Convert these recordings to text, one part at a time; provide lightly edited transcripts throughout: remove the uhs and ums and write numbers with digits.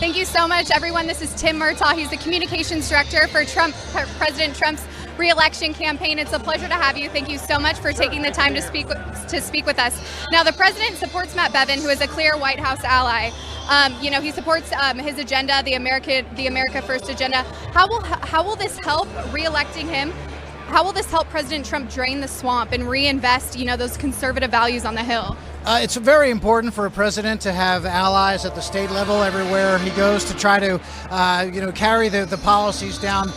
Thank you so much, everyone. This is Tim Murtaugh. He's the communications director for President Trump's re-election campaign. It's a pleasure to have you. Thank you so much for taking the time to speak with us. Now, the president supports Matt Bevin, who is a clear White House ally. He supports his agenda, the America First agenda. How will this help re-electing him? How will this help President Trump drain the swamp and reinvest, those conservative values on the Hill? It's very important for a president to have allies at the state level everywhere he goes to try to, carry the policies down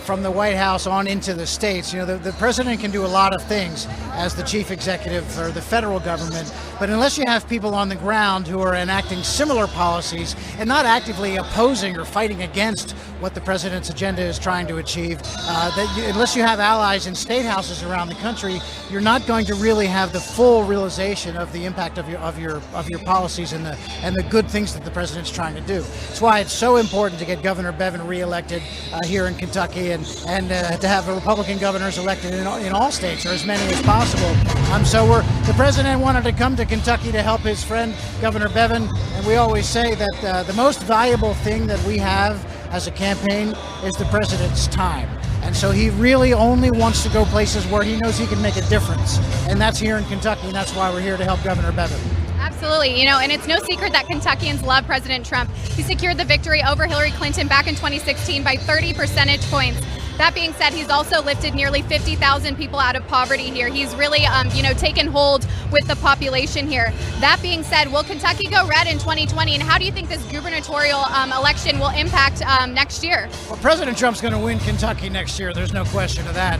from the White House on into the states. The president can do a lot of things as the chief executive for the federal government, but unless you have people on the ground who are enacting similar policies and not actively opposing or fighting against what the president's agenda is trying to achieve, unless you have allies in state houses around the country, you're not going to really have the full realization of the impact of your policies and the good things that the president's trying to do. That's why it's so important to get Governor Bevin reelected here in Kentucky and to have Republican governors elected in all states, or as many as possible. The president wanted to come to Kentucky to help his friend Governor Bevin, and we always say that the most valuable thing that we have as a campaign is the president's time. And so he really only wants to go places where he knows he can make a difference. And that's here in Kentucky, and that's why we're here to help Governor Bevin. Absolutely. And it's no secret that Kentuckians love President Trump. He secured the victory over Hillary Clinton back in 2016 by 30 percentage points. That being said, he's also lifted nearly 50,000 people out of poverty here. He's really, taken hold with the population here. That being said, will Kentucky go red in 2020? And how do you think this gubernatorial election will impact next year? Well, President Trump's going to win Kentucky next year. There's no question of that.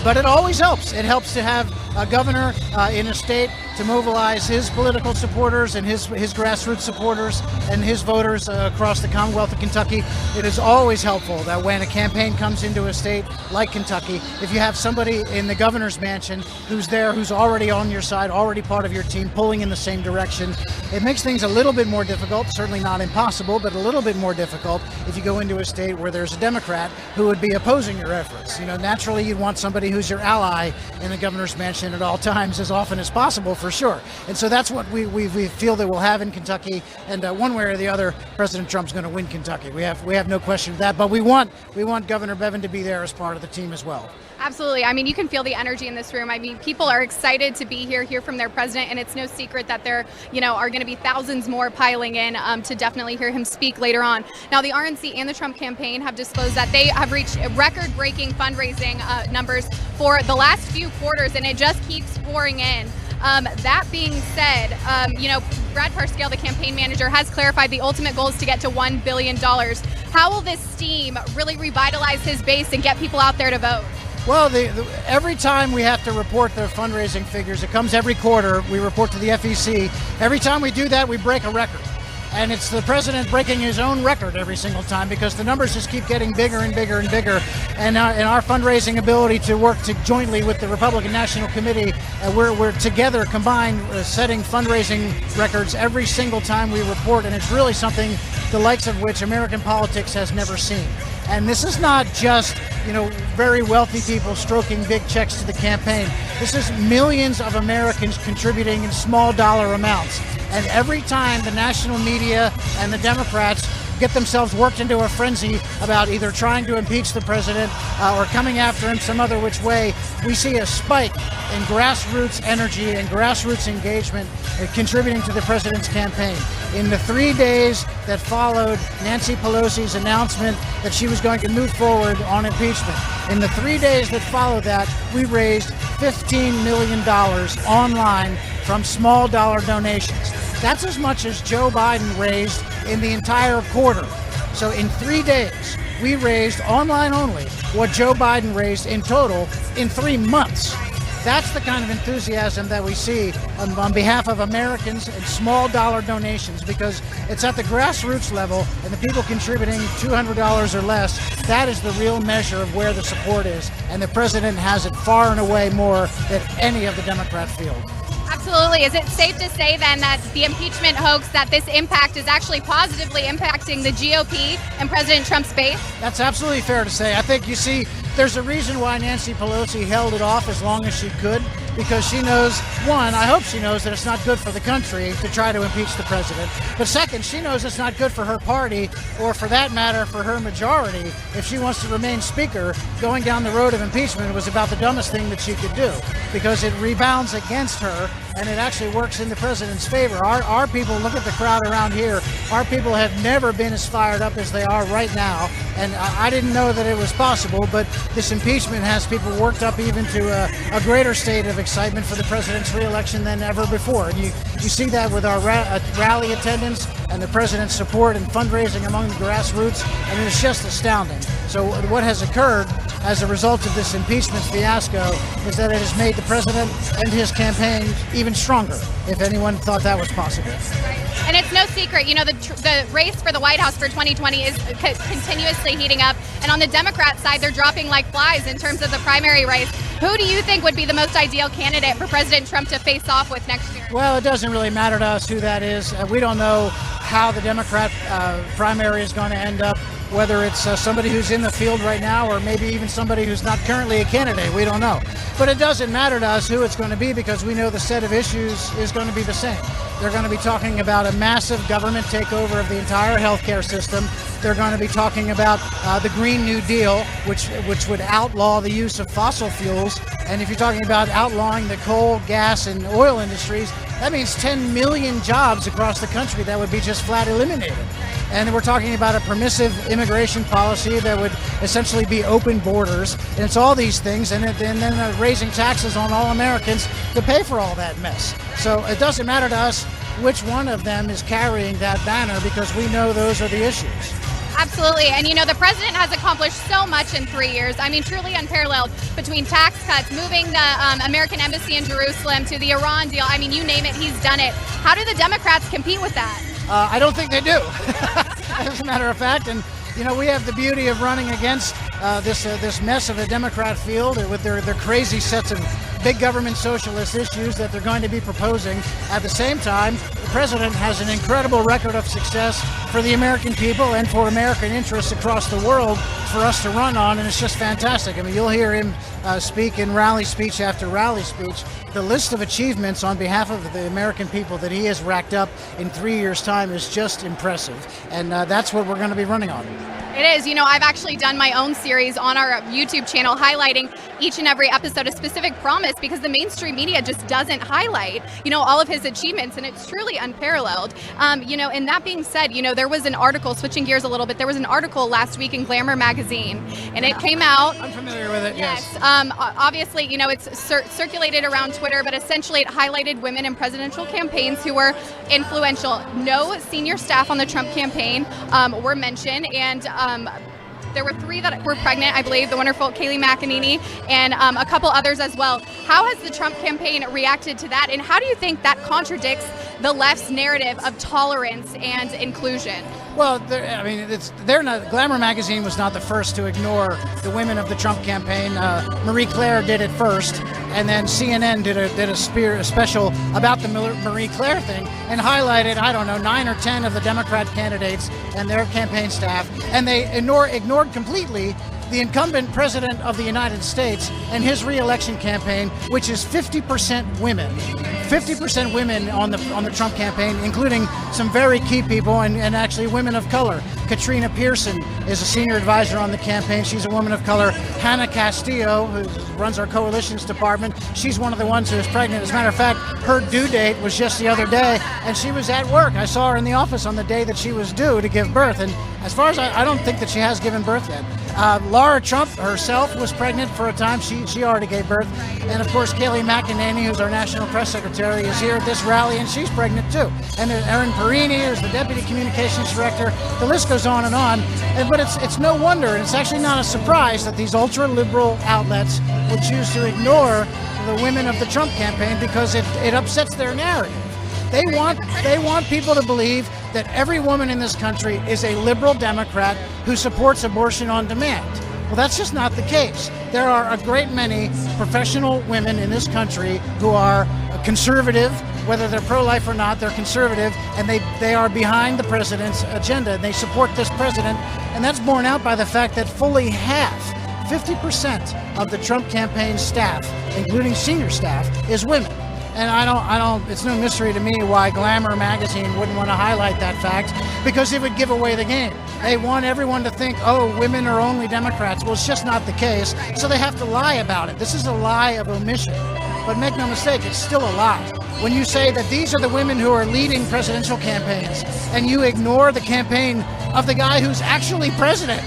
But it always helps. It helps to have a governor in a state to mobilize his political supporters and his grassroots supporters and his voters across the Commonwealth of Kentucky. It is always helpful that when a campaign comes into a state like Kentucky, if you have somebody in the governor's mansion who's there, who's already on your side, already part of your team, pulling in the same direction, it makes things a little bit more difficult, certainly not impossible, but a little bit more difficult if you go into a state where there's a Democrat who would be opposing your efforts. Naturally you'd want somebody who's your ally in the governor's mansion at all times, as often as possible, for sure. And so that's what we feel that we'll have in Kentucky, and one way or the other, President Trump's going to win Kentucky. We have no question of that, but we want Governor Bevin to be there as part of the team as well. Absolutely. You can feel the energy in this room. People are excited to be hear from their president, and it's no secret that there, are going to be thousands more piling in to definitely hear him speak later on. Now, the RNC and the Trump campaign have disclosed that they have reached record-breaking fundraising numbers for the last few quarters, and it just keeps pouring in. That being said, Brad Parscale, the campaign manager, has clarified the ultimate goal is to get to $1 billion. How will this steam really revitalize his base and get people out there to vote? Well, every time we have to report the fundraising figures, it comes every quarter, we report to the FEC. Every time we do that, we break a record. And it's the president breaking his own record every single time because the numbers just keep getting bigger and bigger and bigger. And our fundraising ability to work jointly with the Republican National Committee, we're together combined setting fundraising records every single time we report. And it's really something the likes of which American politics has never seen. And this is not just, very wealthy people stroking big checks to the campaign. This is millions of Americans contributing in small dollar amounts. And every time the national media and the Democrats get themselves worked into a frenzy about either trying to impeach the president or coming after him some other which way, we see a spike in grassroots energy and grassroots engagement contributing to the president's campaign. In the 3 days that followed Nancy Pelosi's announcement that she was going to move forward on impeachment, in the 3 days that followed that, we raised $15 million online from small dollar donations. That's as much as Joe Biden raised in the entire quarter. So in 3 days, we raised online only what Joe Biden raised in total in 3 months. That's the kind of enthusiasm that we see on behalf of Americans and small dollar donations, because it's at the grassroots level and the people contributing $200 or less. That is the real measure of where the support is. And the president has it far and away more than any of the Democrat field. Absolutely. Is it safe to say then that the impeachment hoax, that this impact is actually positively impacting the GOP and President Trump's base? That's absolutely fair to say. I think you see there's a reason why Nancy Pelosi held it off as long as she could. because she knows, one, I hope she knows that it's not good for the country to try to impeach the president. But second, she knows it's not good for her party, or for that matter, for her majority. If she wants to remain speaker, going down the road of impeachment was about the dumbest thing that she could do, because it rebounds against her and it actually works in the president's favor. Our people, look at the crowd around here, our people have never been as fired up as they are right now. And I didn't know that it was possible, but this impeachment has people worked up even to a greater state of excitement for the president's re-election than ever before. And you see that with our rally attendance and the president's support and fundraising among the grassroots. I mean, it's just astounding. So what has occurred as a result of this impeachment fiasco is that it has made the president and his campaign even stronger, if anyone thought that was possible. And it's no secret, the race for the White House for 2020 is continuously heating up. And on the Democrat side, they're dropping like flies in terms of the primary race. Who do you think would be the most ideal candidate for President Trump to face off with next year? Well, it doesn't really matter to us who that is. We don't know how the Democrat primary is going to end up, whether it's somebody who's in the field right now or maybe even somebody who's not currently a candidate. We don't know. But it doesn't matter to us who it's going to be, because we know the set of issues is going to be the same. They're going to be talking about a massive government takeover of the entire healthcare system. They're going to be talking about the Green New Deal, which would outlaw the use of fossil fuels. And if you're talking about outlawing the coal, gas, and oil industries, that means 10 million jobs across the country that would be just flat eliminated. And we're talking about a permissive immigration policy that would essentially be open borders. And it's all these things, and then raising taxes on all Americans to pay for all that mess. So it doesn't matter to us which one of them is carrying that banner, because we know those are the issues. Absolutely. And the president has accomplished so much in 3 years. I mean, truly unparalleled, between tax cuts, moving the American embassy in Jerusalem, to the Iran deal. I mean, you name it, he's done it. How do the Democrats compete with that? I don't think they do, as a matter of fact. And, we have the beauty of running against this mess of a Democrat field with their crazy sets of big government socialist issues that they're going to be proposing. At the same time, the president has an incredible record of success for the American people and for American interests across the world for us to run on, and it's just fantastic. I mean, you'll hear him speak in rally speech after rally speech. The list of achievements on behalf of the American people that he has racked up in 3 years' time is just impressive, and that's what we're going to be running on. It is. I've actually done my own series on our YouTube channel highlighting each and every episode a specific promise, because the mainstream media just doesn't highlight, all of his achievements, and it's truly unparalleled. And that being said, there was an article, switching gears a little bit, there was an article last week in Glamour magazine, and it came out. I'm familiar with it, yes. Obviously, it's circulated around Twitter, but essentially it highlighted women in presidential campaigns who were influential. No senior staff on the Trump campaign were mentioned, and there were 3 that were pregnant, I believe, the wonderful Kayleigh McEnany and a couple others as well. How has the Trump campaign reacted to that, and how do you think that contradicts the left's narrative of tolerance and inclusion? Well, they're not. Glamour magazine was not the first to ignore the women of the Trump campaign. Marie Claire did it first, and then CNN did a special about the Marie Claire thing and highlighted, 9 or 10 of the Democrat candidates and their campaign staff, and they ignored completely the incumbent president of the United States and his re-election campaign, which is 50% women. 50% women on the Trump campaign, including some very key people and actually women of color. Katrina Pearson is a senior advisor on the campaign. She's a woman of color. Hannah Castillo, who runs our coalitions department, she's one of the ones who is pregnant. As a matter of fact, her due date was just the other day, and she was at work. I saw her in the office on the day that she was due to give birth, and as far as I don't think that she has given birth yet. Laura Trump herself was pregnant for a time. She already gave birth. And of course, Kayleigh McEnany, who's our national press secretary, is here at this rally, and she's pregnant too. And Erin Perini is the deputy communications director. The list goes on and on. But it's no wonder, and it's actually not a surprise, that these ultra-liberal outlets would choose to ignore the women of the Trump campaign, because it upsets their narrative. They want people to believe that every woman in this country is a liberal Democrat who supports abortion on demand. Well, that's just not the case. There are a great many professional women in this country who are conservative, whether they're pro-life or not, they're conservative, and they are behind the president's agenda. They support this president, and that's borne out by the fact that fully half 50% of the Trump campaign staff, including senior staff, is women. And it's no mystery to me why Glamour magazine wouldn't want to highlight that fact, because it would give away the game. They want everyone to think, oh, women are only Democrats. Well, it's just not the case, so they have to lie about it. This is a lie of omission. But make no mistake, it's still a lie. When you say that these are the women who are leading presidential campaigns, and you ignore the campaign of the guy who's actually president,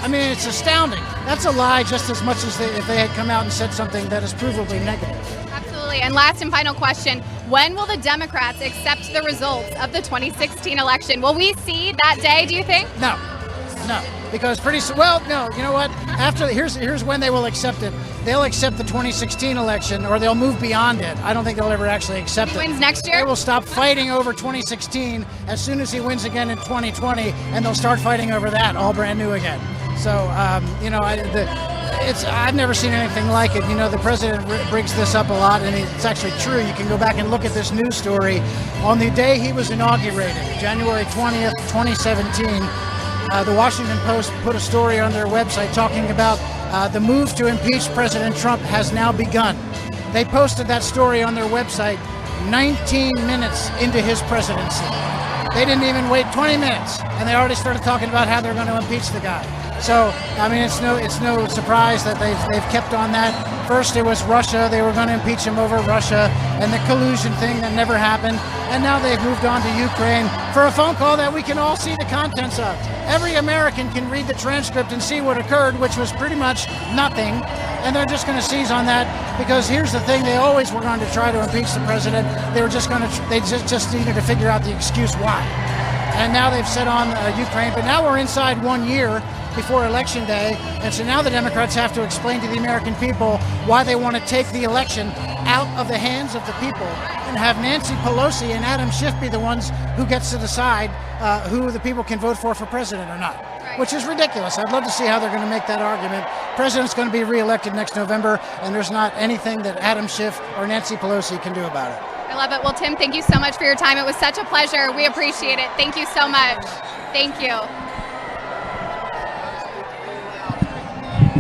I mean, it's astounding. That's a lie just as much as if they had come out and said something that is provably negative. Absolutely. And last and final question, when will the Democrats accept the results of the 2016 election? Will we see that day, do you think? No, because pretty soon, well, no, you know what? Here's when they will accept it. They'll accept the 2016 election, or they'll move beyond it. I don't think they'll ever actually accept it. He wins next year? They will stop fighting over 2016 as soon as he wins again in 2020, and they'll start fighting over that all brand new again. So, I've never seen anything like it. You know, the president brings this up a lot, and it's actually true. You can go back and look at this news story. On the day he was inaugurated, January 20th, 2017, the Washington Post put a story on their website talking about the move to impeach President Trump has now begun. They posted that story on their website 19 minutes into his presidency. They didn't even wait 20 minutes, and they already started talking about how they're going to impeach the guy. So, I mean, it's no surprise that they've kept on that. First, it was Russia. They were going to impeach him over Russia and the collusion thing that never happened. And now they've moved on to Ukraine for a phone call that we can all see the contents of. Every American can read the transcript and see what occurred, which was pretty much nothing. And they're just going to seize on that because here's the thing: they always were going to try to impeach the president. They just needed to figure out the excuse why. And now they've set on Ukraine, but now we're inside 1 year before Election Day, and so now the Democrats have to explain to the American people why they want to take the election out of the hands of the people and have Nancy Pelosi and Adam Schiff be the ones who gets to decide who the people can vote for president or not, which is ridiculous. I'd love to see how they're going to make that argument. President's going to be reelected next November, and there's not anything that Adam Schiff or Nancy Pelosi can do about it. I love it. Well, Tim, thank you so much for your time. It was such a pleasure. We appreciate it. Thank you so much. Thank you.